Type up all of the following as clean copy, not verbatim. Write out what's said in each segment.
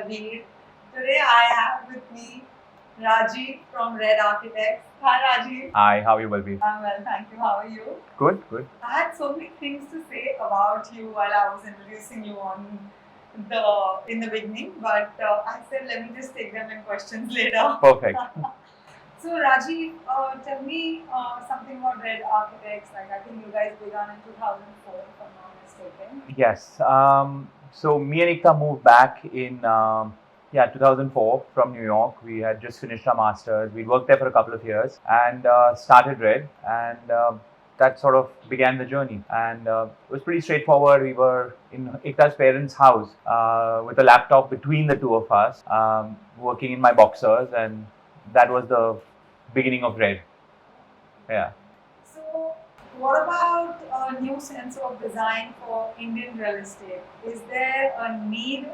Bulbeer. Today I have with me Rajiv from Red Architects. Hi Rajiv. Hi, how are you, Bulbeer? I'm well, thank you. How are you? Good, good. I had so many things to say about you while I was introducing you in the beginning, but I said let me just take them in questions later. Perfect. So Rajiv, tell me something about Red Architects. Like I think you guys began in 2004, if I'm not mistaken. Yes. So me and Ikta moved back in 2004 from New York. We had just finished our masters. We worked there for a couple of years and started Red, and that sort of began the journey. And it was pretty straightforward. We were in Ikta's parents' house with a laptop between the two of us, working in my boxers, and that was the beginning of Red. Yeah. So, what about a new sense of design for Indian real estate? Is there a need,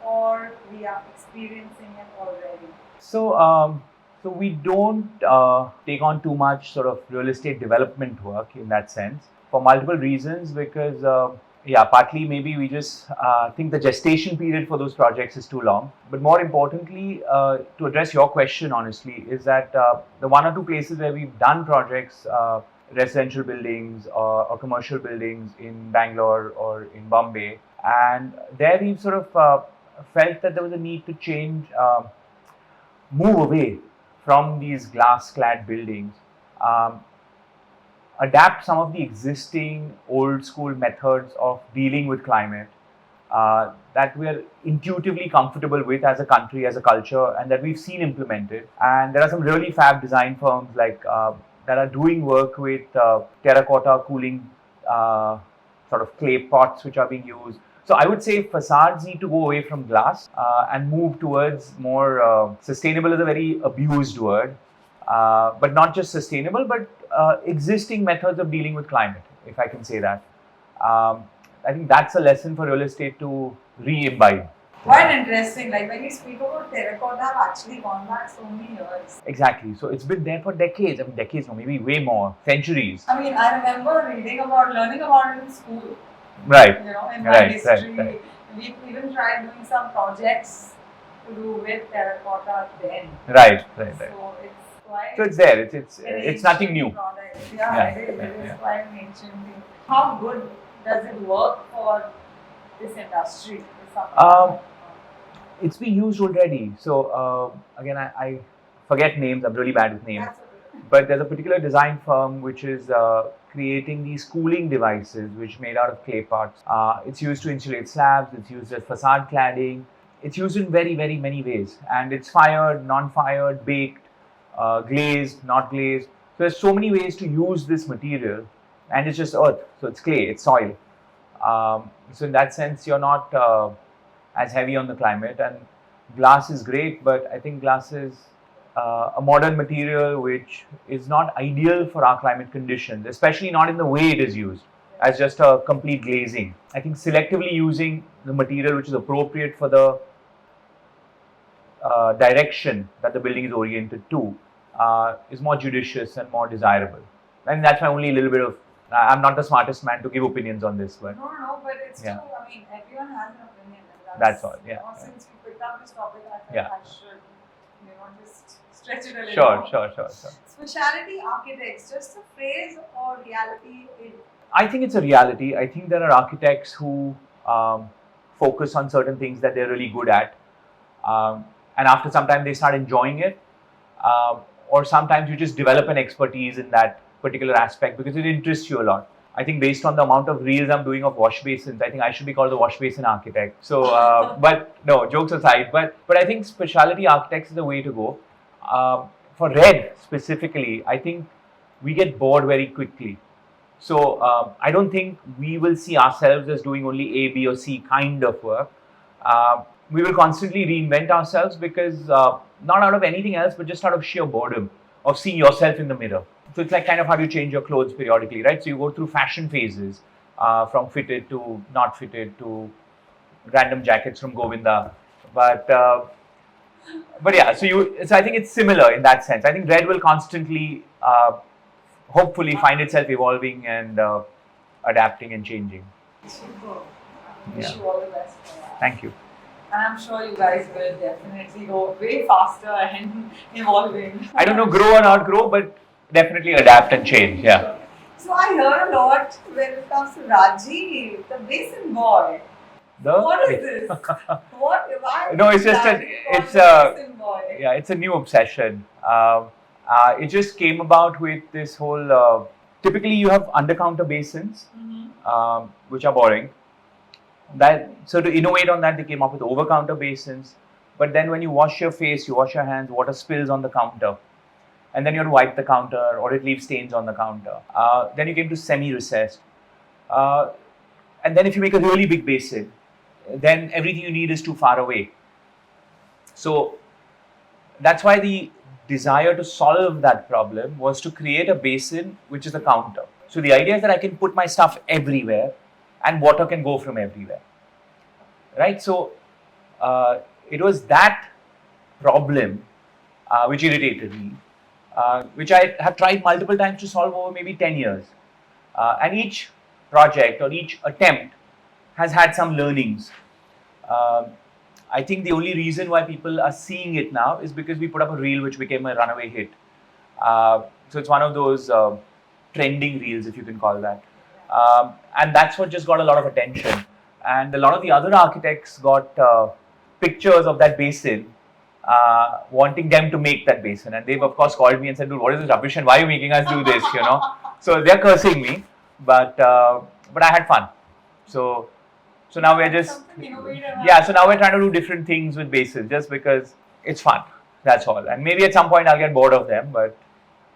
or we are experiencing it already? So we don't take on too much sort of real estate development work in that sense for multiple reasons. Because partly maybe we just think the gestation period for those projects is too long. But more importantly, to address your question honestly, is that the one or two places where we've done projects, residential buildings or commercial buildings in Bangalore or in Bombay, and there we've sort of felt that there was a need to change, move away from these glass-clad buildings, adapt some of the existing old school methods of dealing with climate that we're intuitively comfortable with as a country, as a culture, and that we've seen implemented. And there are some really fab design firms like that are doing work with terracotta cooling sort of clay pots which are being used. So I would say facades need to go away from glass and move towards more sustainable is a very abused word, but not just sustainable, but existing methods of dealing with climate, if I can say that. I think that's a lesson for real estate to re-imbibe. Quite interesting. Like when you speak about terracotta, I've actually gone back so many years. Exactly. So it's been there for decades. I mean, decades, or maybe way more, centuries. I mean, I remember learning about it in school. Right. You know, in my history, right. We even tried doing some projects to do with terracotta then. Right. So it's quite. So it's there. It's nothing new. Yeah, it is. It is quite an ancient thing. How good does it work for this industry? It's been used already. So again, I forget names. I'm really bad with names. But there's a particular design firm which is creating these cooling devices which made out of clay pots. It's used to insulate slabs. It's used as facade cladding. It's used in very, very many ways. And it's fired, non-fired, baked, glazed, not glazed. So there's so many ways to use this material. And it's just earth. So it's clay, it's soil. So in that sense, you're not as heavy on the climate. And glass is great, but I think glass is a modern material which is not ideal for our climate conditions, especially not in the way it is used as just a complete glazing. I think selectively using the material which is appropriate for the direction that the building is oriented to is more judicious and more desirable. And that's my only little bit of. I'm not the smartest man to give opinions on this, but no, but it's true. I mean, everyone has an opinion. And that's all. Yeah. Since you picked up this topic, I think I should, just stretch it a little. Sure. Speciality architects, just a phrase or reality? I think it's a reality. I think there are architects who focus on certain things that they're really good at, and after some time they start enjoying it, or sometimes you just develop an expertise in that particular aspect because it interests you a lot. I think based on the amount of reels I'm doing of wash basins, I think I should be called the wash basin architect. So, but no, jokes aside, but I think specialty architects is the way to go. For Red specifically, I think we get bored very quickly. So I don't think we will see ourselves as doing only A, B or C kind of work. We will constantly reinvent ourselves because not out of anything else, but just out of sheer boredom of seeing yourself in the mirror. So it's like kind of how you change your clothes periodically, right? So you go through fashion phases, from fitted to not fitted to random jackets from Govinda. But yeah, so I think it's similar in that sense. I think Red will constantly, hopefully, find itself evolving and adapting and changing. Super. Wish you all the best for that. Thank you. And I'm sure you guys will definitely go way faster and evolving. I don't know, grow or not grow, but definitely adapt and change. Yeah. So I hear a lot when it comes to Rajiv, the basin boy. What is this? What? Why? No, it's just it's a basin boy? Yeah, it's a new obsession. It just came about with this whole. Typically, you have under-counter basins, which are boring. So to innovate on that, they came up with over-counter basins. But then when you wash your face, you wash your hands, water spills on the counter, and then you have to wipe the counter, or it leaves stains on the counter. Then you came to semi-recessed, and then if you make a really big basin, then everything you need is too far away. So that's why the desire to solve that problem was to create a basin which is a counter. So the idea is that I can put my stuff everywhere and water can go from everywhere. Right? So it was that problem which irritated me, which I have tried multiple times to solve over maybe 10 years. And each project or each attempt has had some learnings. I think the only reason why people are seeing it now is because we put up a reel which became a runaway hit. So it's one of those trending reels, if you can call that. And that's what just got a lot of attention. And a lot of the other architects got pictures of that basin, wanting them to make that basin. And they've of course called me and said, dude, what is this rubbish and why are you making us do this, you know? So they're cursing me, but I had fun. So now we're just, so now we're trying to do different things with basins just because it's fun. That's all. And maybe at some point I'll get bored of them, but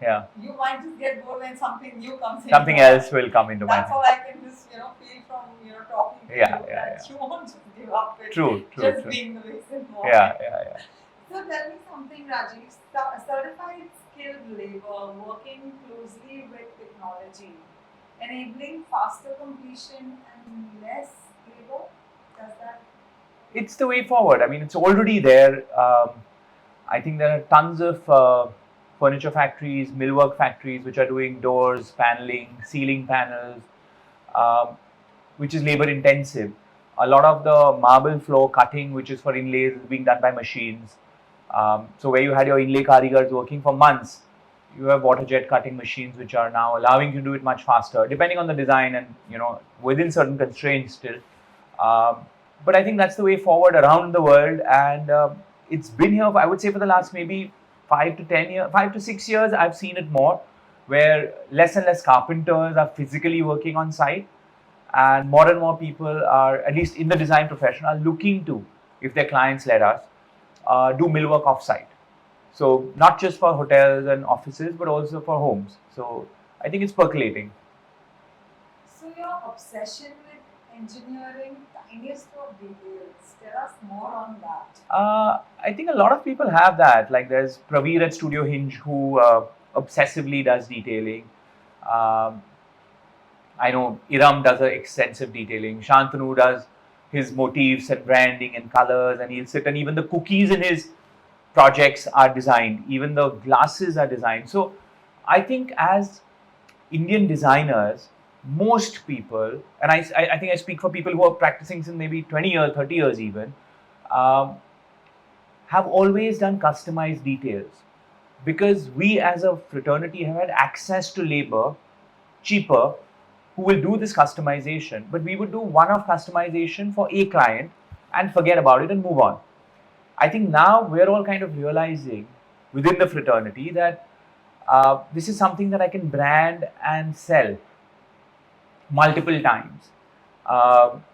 yeah. You might just get bored when something new comes in. Something else will come into my mind. That's all I can just, feel from, talking to you. Yeah. You won't just give up with true. being the basin boy. Yeah. So tell me something, Rajiv. Certified skilled labor working closely with technology, enabling faster completion and less labor. Does that? It's the way forward. I mean, it's already there. I think there are tons of furniture factories, millwork factories, which are doing doors, paneling, ceiling panels, which is labor intensive. A lot of the marble floor cutting, which is for inlays, is being done by machines. So where you had your inlay karigars working for months, you have water jet cutting machines which are now allowing you to do it much faster, depending on the design and within certain constraints still. But I think that's the way forward around the world, and it's been here, I would say, for the last maybe 5 to 6 years. I've seen it more, where less and less carpenters are physically working on site, and more people are, at least in the design profession, are looking to, if their clients let us, do millwork off-site. So not just for hotels and offices, but also for homes. So I think it's percolating. So your obsession with engineering, tiniest of details, tell us more on that. I think a lot of people have that. Like there's Praveer at Studio Hinge who obsessively does detailing. I know Iram does extensive detailing. Shantanu does his motifs and branding and colors, and he'll sit, and even the cookies in his projects are designed, even the glasses are designed. So I think as Indian designers, most people, and I think I speak for people who are practicing since maybe 20 years, 30 years even, have always done customized details, because we as a fraternity have had access to labor cheaper who will do this customization, but we would do one-off customization for a client and forget about it and move on. I think now we're all kind of realizing within the fraternity that this is something that I can brand and sell multiple times,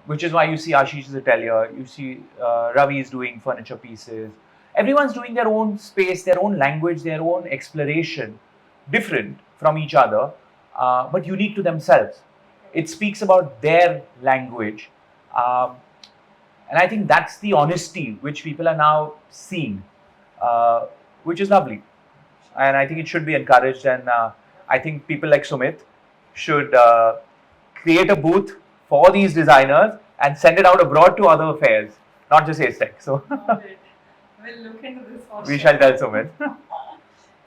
which is why you see Ashish's atelier, you see Ravi is doing furniture pieces. Everyone's doing their own space, their own language, their own exploration, different from each other, but unique to themselves. It speaks about their language. And I think that's the honesty which people are now seeing, which is lovely. And I think it should be encouraged. And I think people like Sumit should create a booth for these designers and send it out abroad to other fairs, not just ASTEC. So we'll look into this for we shall tell Sumit.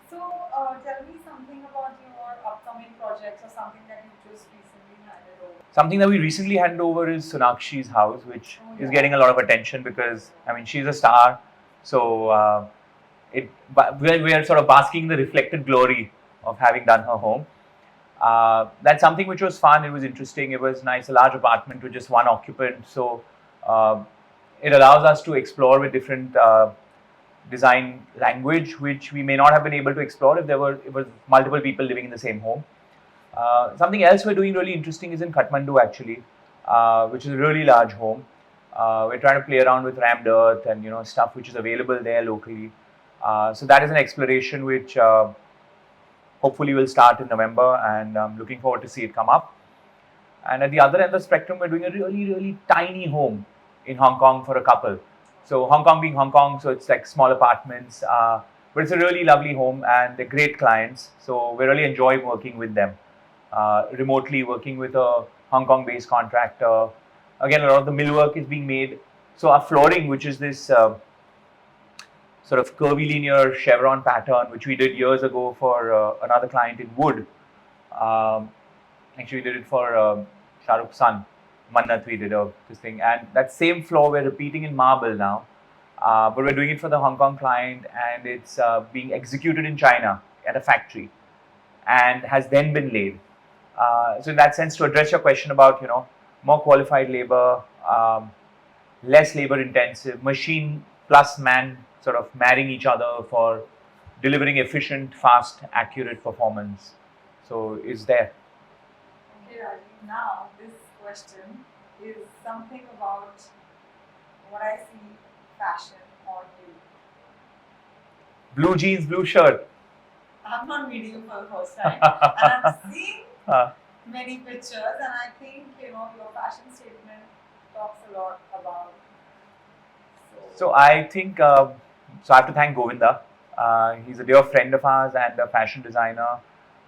So tell me something about your upcoming projects or something that you just recently handed over. Something that we recently handed over is Sonakshi's house, which is getting a lot of attention because, I mean, she's a star. So we're sort of basking in the reflected glory of having done her home. That's something which was fun. It was interesting. It was nice. A large apartment with just one occupant. So it allows us to explore with different design language, which we may not have been able to explore if it was multiple people living in the same home. Something else we're doing really interesting is in Kathmandu actually, which is a really large home. We're trying to play around with rammed earth and stuff which is available there locally. So that is an exploration which hopefully will start in November, and I'm looking forward to see it come up. And at the other end of the spectrum, we're doing a really, really tiny home in Hong Kong for a couple. So Hong Kong being Hong Kong, so it's like small apartments, but it's a really lovely home and they're great clients. So we really enjoy working with them, remotely working with a Hong Kong-based contractor. Again, a lot of the millwork is being made. So our flooring, which is this sort of curvilinear chevron pattern, which we did years ago for another client in wood. Actually, we did it for Shah Rukh's son, Mannat. We did this thing, and that same floor we're repeating in marble now, but we're doing it for the Hong Kong client, and it's being executed in China at a factory, and has then been laid. So in that sense, to address your question about more qualified labor, less labor intensive, machine plus man sort of marrying each other for delivering efficient, fast, accurate performance. So is there. Okay, Rajiv. Now this question is something about what I see fashion on you. Blue jeans, blue shirt. I'm not meeting you for the first time, and I'm seeing many pictures, and I think your fashion statement talks a lot about. So I think so. I have to thank Govinda. He's a dear friend of ours and a fashion designer.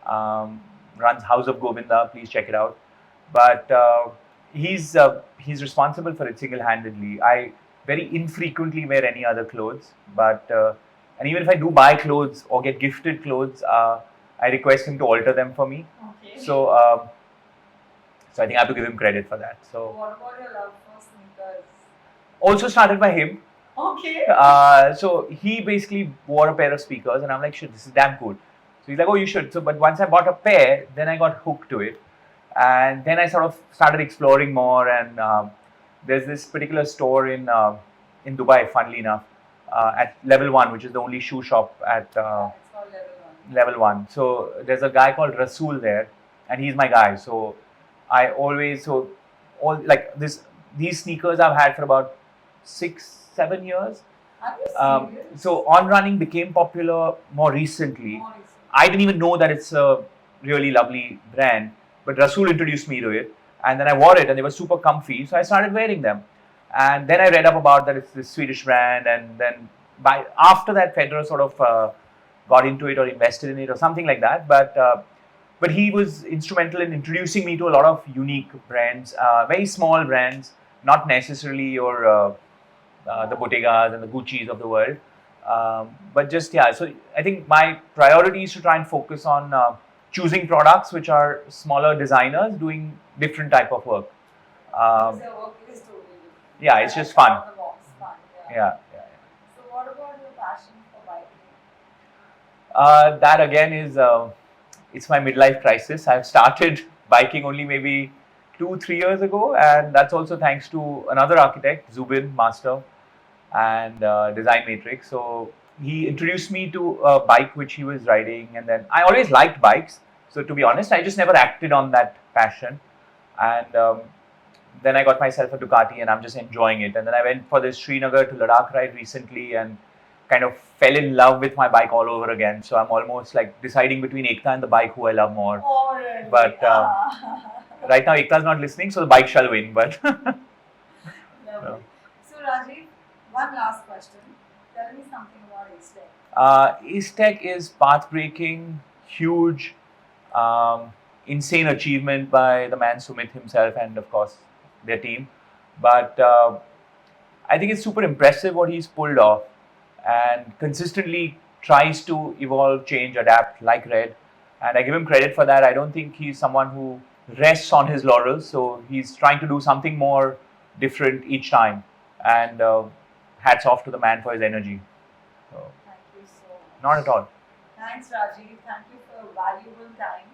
Runs House of Govinda. Please check it out. But he's responsible for it single-handedly. I very infrequently wear any other clothes, but and even if I do buy clothes or get gifted clothes, I request him to alter them for me. Okay. So I think I have to give him credit for that. So what about your love for sneakers? Also started by him. Okay. So he basically wore a pair of speakers, and I'm like, shit, this is damn cool. So he's like, oh, you should. So, but once I bought a pair, then I got hooked to it, and then I sort of started exploring more. And there's this particular store in Dubai, funnily enough, at Level 1, which is the only shoe shop at It's called Level 1. So there's a guy called Rasul there, and he's my guy. So I always these sneakers I've had for about 6-7 years. Are you serious? So On Running became popular more recently. I didn't even know that it's a really lovely brand, but Rasul introduced me to it, and then I wore it, and they were super comfy. So I started wearing them, and then I read up about that it's this Swedish brand, and then after that, Federer sort of got into it or invested in it or something like that. But he was instrumental in introducing me to a lot of unique brands, very small brands, not necessarily your the Bottegas and the Gucci's of the world. But just, so I think my priority is to try and focus on choosing products which are smaller designers doing different type of work. Because your work is totally different. Yeah, it's just fun. Out of the box fun. Yeah. So what about your passion for biking? That again is, it's my midlife crisis. I've started biking only maybe 2-3 years ago, and that's also thanks to another architect, Zubin Master, and Design Matrix. So he introduced me to a bike which he was riding, and then I always liked bikes. So to be honest, I just never acted on that passion. And then I got myself a Ducati, and I'm just enjoying it. And then I went for this Srinagar to Ladakh ride recently, and kind of fell in love with my bike all over again. So I'm almost like deciding between Ekta and the bike who I love more. Oh, really? But right now Ekta's not listening, so the bike shall win. But Lovely. So Rajiv, one last question. Tell me something about Acetech. Acetech is path-breaking, huge, insane achievement by the man Sumit himself and of course their team. But I think it's super impressive what he's pulled off, and consistently tries to evolve, change, adapt like Red. And I give him credit for that. I don't think he's someone who rests on his laurels. So he's trying to do something more different each time. And hats off to the man for his energy. So, Thank you so much. not at all. Thanks, Rajiv. Thank you for your valuable time.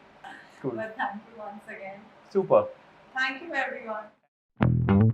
Cool. But thank you once again. Super. Thank you, everyone.